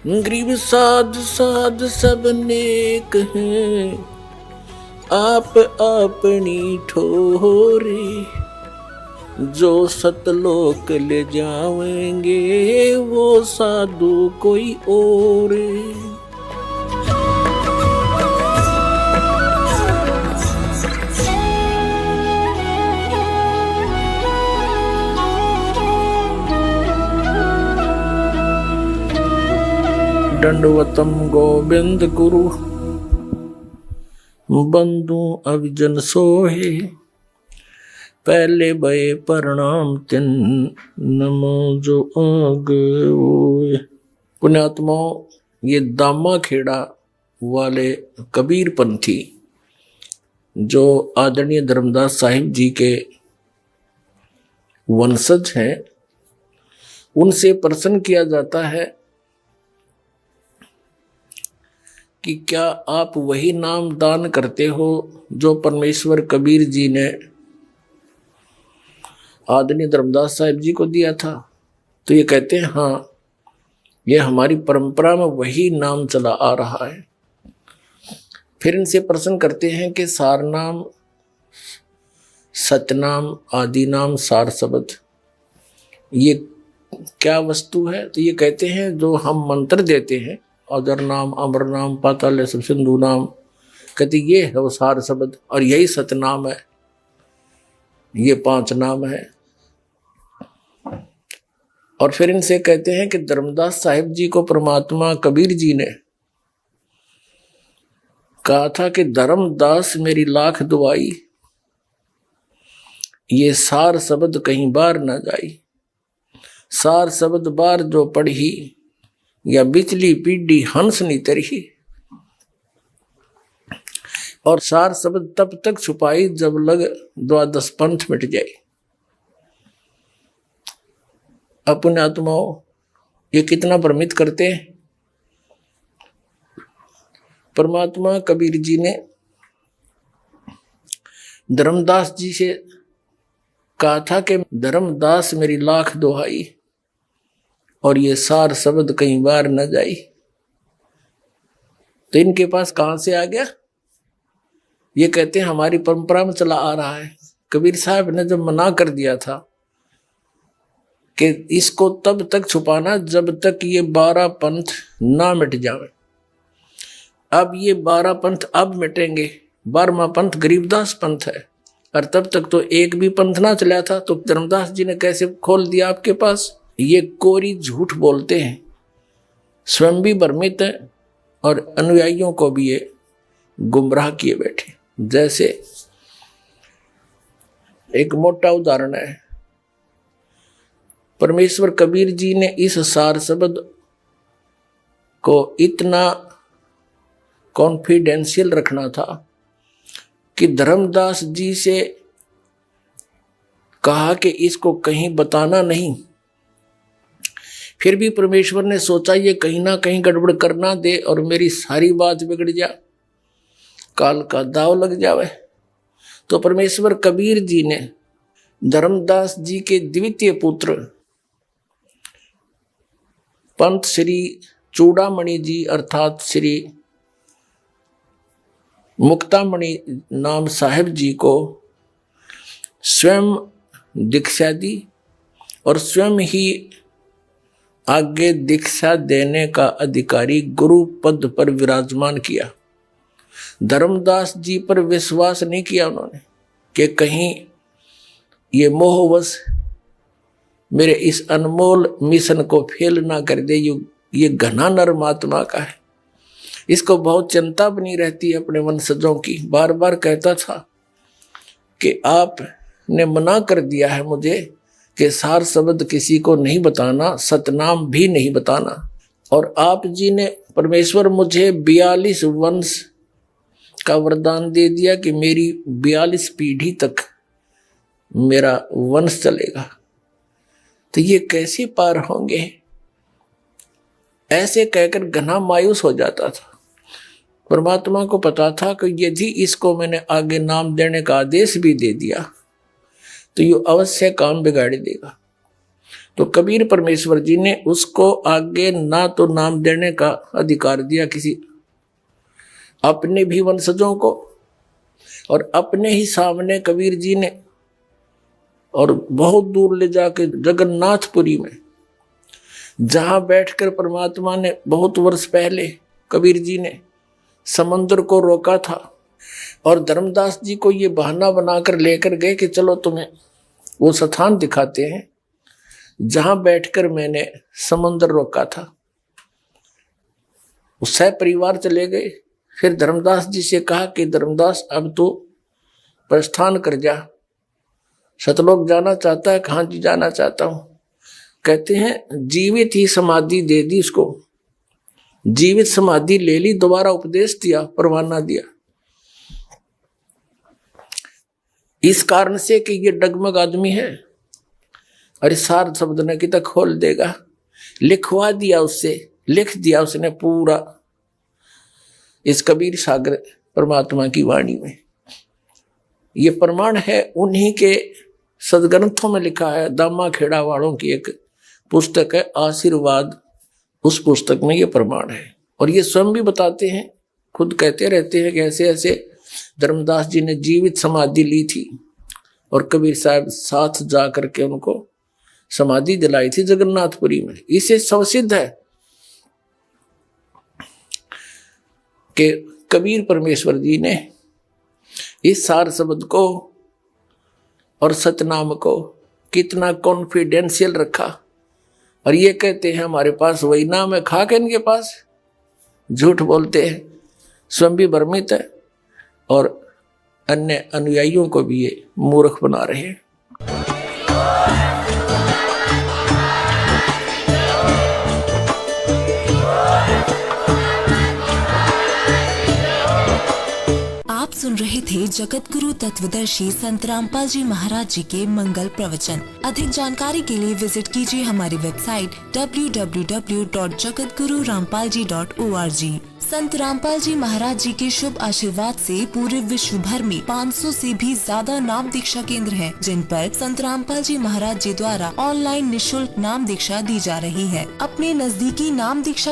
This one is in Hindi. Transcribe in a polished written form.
गरीब साध साध सब नेक हैं, आप अपनी ठोरे, जो सतलोक ले जावेंगे वो साधु कोई और। दंडवतम गोविंद गुरु, बंधु अभिजन सोहे, पहले भय प्रणाम तिन, नमो जो आगे ओए। पुण्यात्माओं, ये दामा खेड़ा वाले कबीर पंथी जो आदरणीय धर्मदास साहिब जी के वंशज हैं, उनसे प्रश्न किया जाता है कि क्या आप वही नाम दान करते हो जो परमेश्वर कबीर जी ने आदरणीय धर्मदास साहिब जी को दिया था। तो ये कहते हैं हाँ, ये हमारी परंपरा में वही नाम चला आ रहा है। फिर इनसे प्रश्न करते हैं कि सार नाम, सतनाम, आदि नाम, सार शब्द ये क्या वस्तु है। तो ये कहते हैं जो हम मंत्र देते हैं, अदर नाम, अमर नाम, पाताल सब, सिंधु नाम, कहते ये है वो सार शब्द, और यही सतनाम है, ये 5 नाम है। और फिर इनसे कहते हैं कि धर्मदास साहिब जी को परमात्मा कबीर जी ने कहा था कि धर्मदास मेरी लाख दुआई, ये सार शब्द कहीं बार ना जाई, सार शब्द बार जो पढ़ी, या बिचली पीढ़ी हंस नी तरही। और सार शब्द तब तक छुपाई जब लग 12 पंथ मिट जाए। अपने आत्माओं, ये कितना भ्रमित करते हैं। परमात्मा कबीर जी ने धर्मदास जी से कहा था कि धर्मदास मेरी लाख दुहाई, और ये सार शब्द कहीं बार न जाई। तो इनके पास कहां से आ गया। ये कहते हैं हमारी परंपरा में चला आ रहा है। कबीर साहब ने जब मना कर दिया था कि इसको तब तक छुपाना जब तक ये 12 पंथ ना मिट जावे। अब ये 12 पंथ अब मिटेंगे। 12वां पंथ गरीबदास पंथ है, और तब तक तो एक भी पंथ ना चला था। तो धर्मदास जी ने कैसे खोल दिया आपके पास। ये कोरी झूठ बोलते हैं, स्वयं भी भ्रमित है और अनुयायियों को भी ये गुमराह किए बैठे। जैसे एक मोटा उदाहरण है, परमेश्वर कबीर जी ने इस सार शब्द को इतना कॉन्फिडेंशियल रखना था कि धर्मदास जी से कहा कि इसको कहीं बताना नहीं। फिर भी परमेश्वर ने सोचा ये कहीं ना कहीं गड़बड़ करना दे और मेरी सारी बात बिगड़ जा, काल का दाव लग जावे। तो परमेश्वर कबीर जी ने धर्मदास जी के द्वितीय पुत्र पंत श्री चूड़ामणि जी अर्थात श्री मुक्तामणि नाम साहिब जी को स्वयं दीक्षा दी और स्वयं ही आगे दीक्षा देने का अधिकारी गुरु पद पर विराजमान किया। धर्मदास जी पर विश्वास नहीं किया उन्होंने कि कहीं ये मोहवश मेरे इस अनमोल मिशन को फेल ना कर दे। ये घना नरमात्मा का है, इसको बहुत चिंता बनी रहती है अपने वंशजों की। बार बार कहता था कि आपने मना कर दिया है मुझे कि सार शब्द किसी को नहीं बताना, सतनाम भी नहीं बताना। और आप जी ने परमेश्वर मुझे 42 वंश का वरदान दे दिया कि मेरी 42 पीढ़ी तक मेरा वंश चलेगा। तो ये कैसे पार होंगे, ऐसे कहकर घना मायूस हो जाता था। परमात्मा को पता था कि यदि इसको मैंने आगे नाम देने का आदेश भी दे दिया तो ये अवश्य काम बिगाड़ देगा। तो कबीर परमेश्वर जी ने उसको आगे ना तो नाम देने का अधिकार दिया किसी अपने भी वंशजों को, और अपने ही सामने कबीर जी ने और बहुत दूर ले जाके जगन्नाथपुरी में, जहां बैठकर परमात्मा ने बहुत वर्ष पहले कबीर जी ने समंदर को रोका था, और धर्मदास जी को ये बहाना बनाकर लेकर गए कि चलो तुम्हें वो स्थान दिखाते हैं जहां बैठकर मैंने समंदर रोका था। उस परिवार चले गए। फिर धर्मदास जी से कहा कि धर्मदास अब तो प्रस्थान कर जा, सतलोक जाना चाहता है? कहाँ जी जाना चाहता हूं। कहते हैं जीवित ही समाधि दे दी उसको, जीवित समाधि ले ली, दोबारा उपदेश दिया, परवाना दिया, इस कारण से कि ये डगमग आदमी है। अरे सार शब्द ने कि तक खोल देगा, लिखवा दिया उससे, लिख दिया उसने पूरा इस कबीर सागर परमात्मा की वाणी में। ये प्रमाण है उन्हीं के सदग्रंथों में लिखा है। दामा खेड़ा वालों की एक पुस्तक है आशीर्वाद, उस पुस्तक में ये प्रमाण है। और ये स्वयं भी बताते हैं, खुद कहते रहते हैं कि ऐसे ऐसे धर्मदास जी ने जीवित समाधि ली थी और कबीर साहब साथ जा करके उनको समाधि दिलाई थी जगन्नाथपुरी में। इसे सवसिद्ध है कि कबीर परमेश्वर जी ने इस सार शब्द को और सतनाम को कितना कॉन्फिडेंशियल रखा। और ये कहते हैं हमारे पास वही नाम है, खा के इनके पास झूठ बोलते हैं, स्वयं भी भ्रमित है और अन्य अनुयायियों को भी ये मूर्ख बना रहे हैं। आप सुन रहे थे जगत गुरु तत्वदर्शी संत रामपाल जी महाराज जी के मंगल प्रवचन। अधिक जानकारी के लिए विजिट कीजिए हमारी वेबसाइट www.jagatgururampalji.org। संत रामपाल जी महाराज जी के शुभ आशीर्वाद से पूरे विश्व भर में 500 से भी ज्यादा नाम दीक्षा केंद्र हैं, जिन पर संत रामपाल जी महाराज जी द्वारा ऑनलाइन निशुल्क नाम दीक्षा दी जा रही है। अपने नजदीकी नाम दीक्षा